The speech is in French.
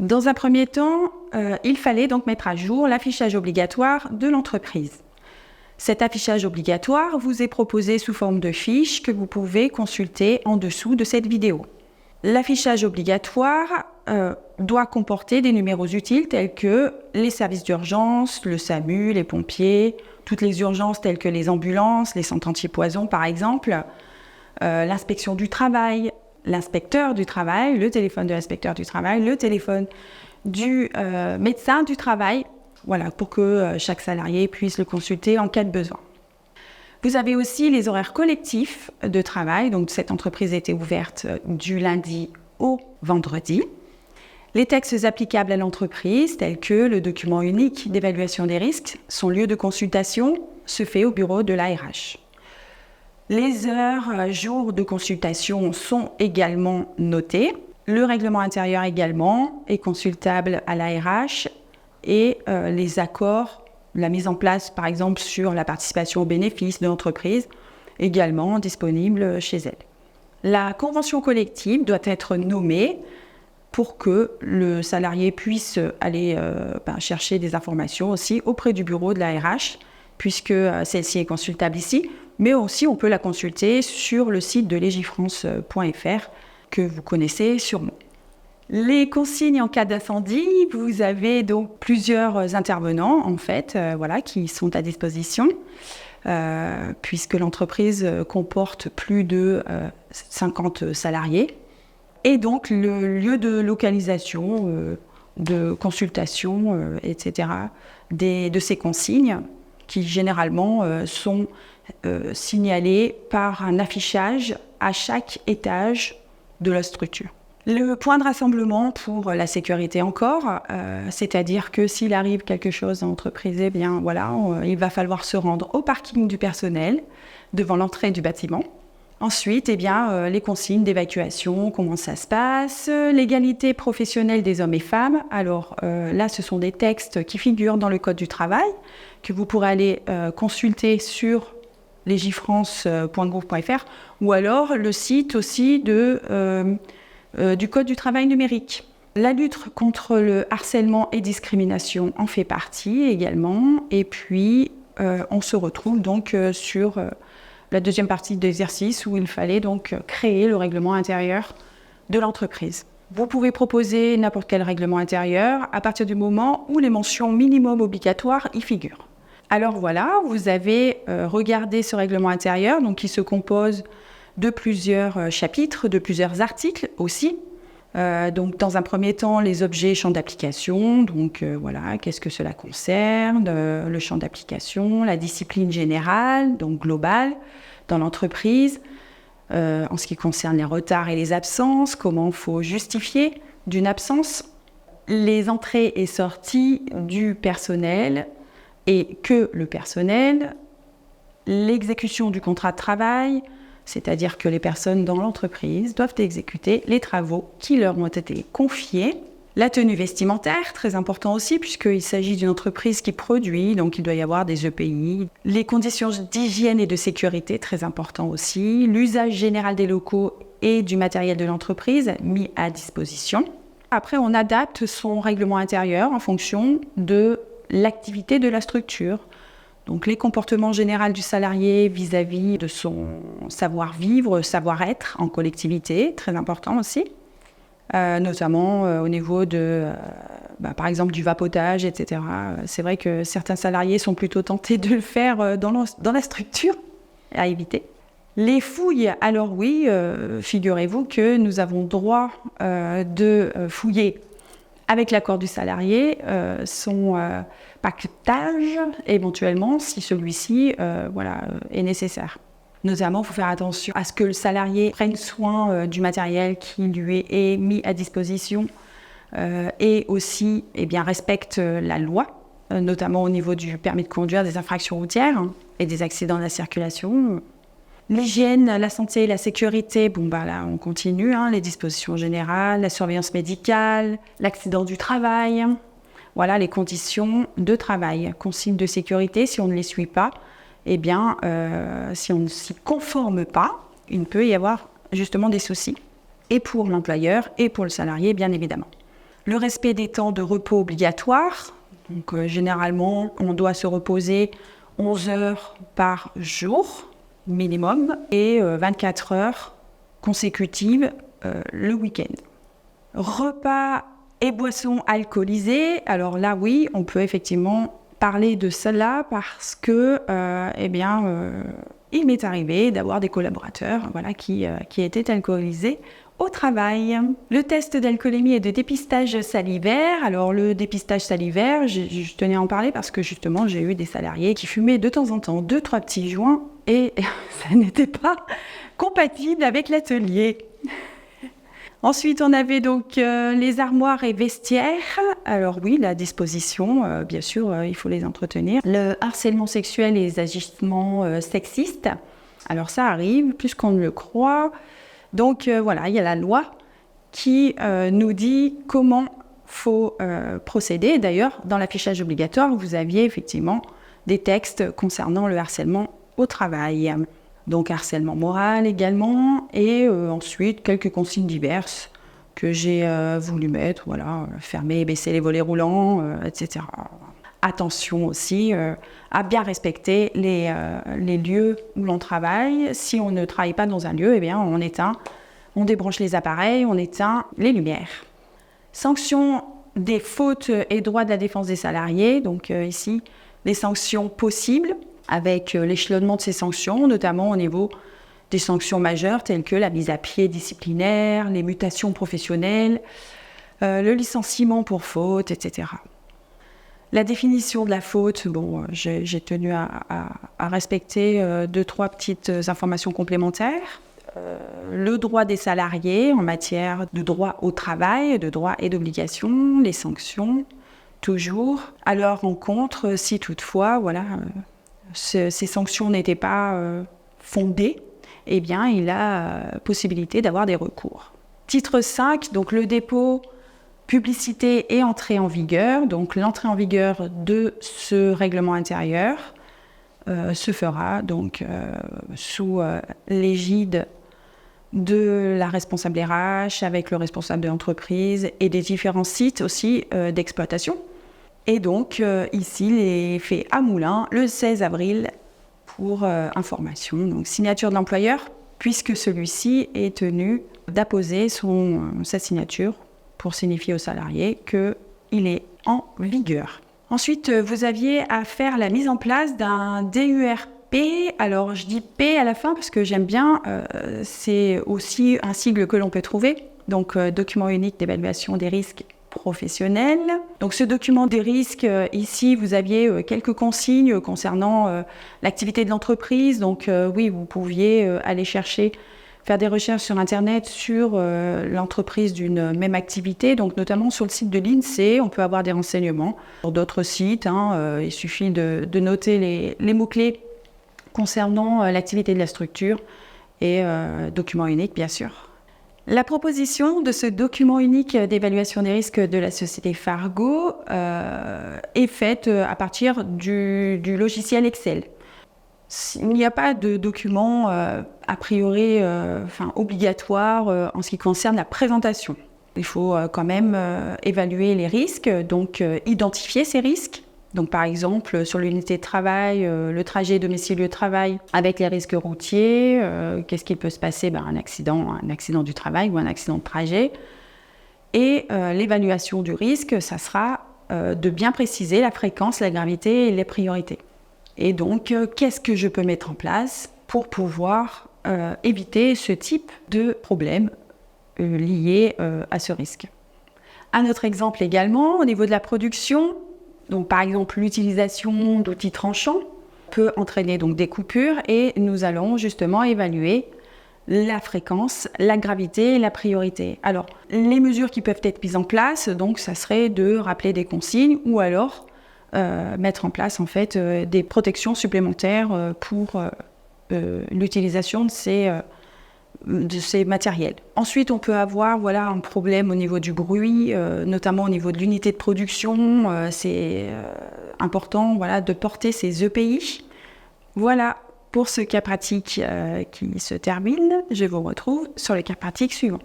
Dans un premier temps, il fallait donc mettre à jour l'affichage obligatoire de l'entreprise. Cet affichage obligatoire vous est proposé sous forme de fiche que vous pouvez consulter en dessous de cette vidéo. L'affichage obligatoire doit comporter des numéros utiles tels que les services d'urgence, le SAMU, les pompiers, toutes les urgences telles que les ambulances, les centres anti-poison par exemple, l'inspection du travail, l'inspecteur du travail, le téléphone de l'inspecteur du travail, le téléphone du médecin du travail, voilà, pour que chaque salarié puisse le consulter en cas de besoin. Vous avez aussi les horaires collectifs de travail. Donc, cette entreprise était ouverte du lundi au vendredi. Les textes applicables à l'entreprise, tels que le document unique d'évaluation des risques, son lieu de consultation se fait au bureau de l'ARH. Les heures, jours de consultation sont également notés. Le règlement intérieur également est consultable à l'ARH et les accords, la mise en place, par exemple, sur la participation aux bénéfices de l'entreprise, également disponible chez elle. La convention collective doit être nommée pour que le salarié puisse aller chercher des informations aussi auprès du bureau de la RH, puisque celle-ci est consultable ici, mais aussi on peut la consulter sur le site de legifrance.fr que vous connaissez sûrement. Les consignes en cas d'incendie, vous avez donc plusieurs intervenants en fait, qui sont à disposition, puisque l'entreprise comporte plus de 50 salariés. Et donc le lieu de localisation, de consultation, etc., de ces consignes, qui généralement sont signalées par un affichage à chaque étage de la structure. Le point de rassemblement pour la sécurité encore, c'est-à-dire que s'il arrive quelque chose dans l'entreprise, il va falloir se rendre au parking du personnel, devant l'entrée du bâtiment. Ensuite, les consignes d'évacuation, comment ça se passe, l'égalité professionnelle des hommes et femmes. Alors là, ce sont des textes qui figurent dans le Code du travail, que vous pourrez aller consulter sur legifrance.gouv.fr ou alors le site aussi du Code du travail numérique. La lutte contre le harcèlement et discrimination en fait partie également. Et puis, on se retrouve donc sur la deuxième partie de l'exercice où il fallait donc créer le règlement intérieur de l'entreprise. Vous pouvez proposer n'importe quel règlement intérieur à partir du moment où les mentions minimum obligatoires y figurent. Alors voilà, vous avez regardé ce règlement intérieur, donc qui se compose de plusieurs chapitres, de plusieurs articles aussi. Donc dans un premier temps, les objets, champs d'application, qu'est-ce que cela concerne, le champ d'application, la discipline générale, donc globale, dans l'entreprise, en ce qui concerne les retards et les absences, comment il faut justifier d'une absence, les entrées et sorties du personnel et que le personnel, l'exécution du contrat de travail, c'est-à-dire que les personnes dans l'entreprise doivent exécuter les travaux qui leur ont été confiés. La tenue vestimentaire, très important aussi, puisqu'il s'agit d'une entreprise qui produit, donc il doit y avoir des EPI. Les conditions d'hygiène et de sécurité, très important aussi. L'usage général des locaux et du matériel de l'entreprise mis à disposition. Après, on adapte son règlement intérieur en fonction de l'activité de la structure. Donc les comportements généraux du salarié vis-à-vis de son savoir-vivre, savoir-être en collectivité, très important aussi, notamment au niveau de, par exemple, du vapotage, etc. C'est vrai que certains salariés sont plutôt tentés de le faire dans la structure, à éviter. Les fouilles, alors oui, figurez-vous que nous avons droit de fouiller avec l'accord du salarié, son paquetage, éventuellement, si celui-ci est nécessaire. Notamment, il faut faire attention à ce que le salarié prenne soin du matériel qui lui est mis à disposition et aussi respecte la loi, notamment au niveau du permis de conduire, des infractions routières et des accidents de la circulation. L'hygiène, la santé et la sécurité, là on continue, les dispositions générales, la surveillance médicale, l'accident du travail, voilà les conditions de travail. Consignes de sécurité, si on ne les suit pas, si on ne s'y conforme pas, il peut y avoir justement des soucis, et pour l'employeur et pour le salarié bien évidemment. Le respect des temps de repos obligatoires. Donc, généralement, on doit se reposer 11 heures par jour minimum et 24 heures consécutives le week-end. Repas et boissons alcoolisées. Alors là, oui, on peut effectivement parler de cela parce que, il m'est arrivé d'avoir des collaborateurs qui étaient alcoolisés au travail. Le test d'alcoolémie et de dépistage salivaire. Alors le dépistage salivaire, je tenais à en parler parce que justement j'ai eu des salariés qui fumaient de temps en temps 2-3 petits joints et ça n'était pas compatible avec l'atelier. Ensuite, on avait donc les armoires et vestiaires. Alors oui, la disposition, bien sûr, il faut les entretenir. Le harcèlement sexuel et les agissements sexistes. Alors ça arrive, plus qu'on ne le croit. Donc il y a la loi qui nous dit comment faut procéder. D'ailleurs, dans l'affichage obligatoire, vous aviez effectivement des textes concernant le harcèlement au travail. Donc harcèlement moral également, et ensuite quelques consignes diverses que j'ai voulu mettre, fermer et baisser les volets roulants, etc. Attention aussi à bien respecter les lieux où l'on travaille. Si on ne travaille pas dans un lieu, on éteint, on débranche les appareils, on éteint les lumières. Sanction des fautes et droits de la défense des salariés, donc ici les sanctions possibles, avec l'échelonnement de ces sanctions, notamment au niveau des sanctions majeures telles que la mise à pied disciplinaire, les mutations professionnelles, le licenciement pour faute, etc. La définition de la faute, j'ai tenu à respecter 2-3 petites informations complémentaires. Le droit des salariés en matière de droit au travail, de droits et d'obligations, les sanctions, toujours à leur rencontre si toutefois, ces sanctions n'étaient pas fondées, il a possibilité d'avoir des recours. Titre 5, donc le dépôt, publicité et entrée en vigueur. Donc l'entrée en vigueur de ce règlement intérieur se fera donc sous l'égide de la responsable RH avec le responsable de l'entreprise et des différents sites aussi d'exploitation. Et donc, ici, il est fait à Moulins le 16 avril pour information. Donc, signature de l'employeur, puisque celui-ci est tenu d'apposer sa signature pour signifier aux salariés qu'il est en vigueur. Ensuite, vous aviez à faire la mise en place d'un DURP. Alors, je dis P à la fin parce que j'aime bien. C'est aussi un sigle que l'on peut trouver. Donc, document unique d'évaluation des risques professionnels. Donc ce document des risques, ici vous aviez quelques consignes concernant l'activité de l'entreprise. Donc oui, vous pouviez aller faire des recherches sur Internet sur l'entreprise d'une même activité. Donc notamment sur le site de l'INSEE, on peut avoir des renseignements. Sur d'autres sites, il suffit de noter les mots-clés concernant l'activité de la structure et document unique bien sûr. La proposition de ce document unique d'évaluation des risques de la société Fargo est faite à partir du logiciel Excel. Il n'y a pas de document a priori obligatoire en ce qui concerne la présentation. Il faut quand même évaluer les risques, donc identifier ces risques. Donc par exemple, sur l'unité de travail, le trajet domicile-lieu de travail avec les risques routiers, qu'est-ce qu'il peut se passer ? Un accident du travail ou un accident de trajet. Et l'évaluation du risque, ça sera de bien préciser la fréquence, la gravité et les priorités. Et donc, qu'est-ce que je peux mettre en place pour pouvoir éviter ce type de problème lié à ce risque ? Un autre exemple également, au niveau de la production. Donc, par exemple, l'utilisation d'outils tranchants peut entraîner donc des coupures et nous allons justement évaluer la fréquence, la gravité et la priorité. Alors, les mesures qui peuvent être mises en place, donc, ça serait de rappeler des consignes ou alors mettre en place en fait des protections supplémentaires pour l'utilisation de ces matériels. Ensuite, on peut avoir un problème au niveau du bruit, notamment au niveau de l'unité de production. C'est important de porter ces EPI. Voilà pour ce cas pratique qui se termine. Je vous retrouve sur le cas pratique suivant.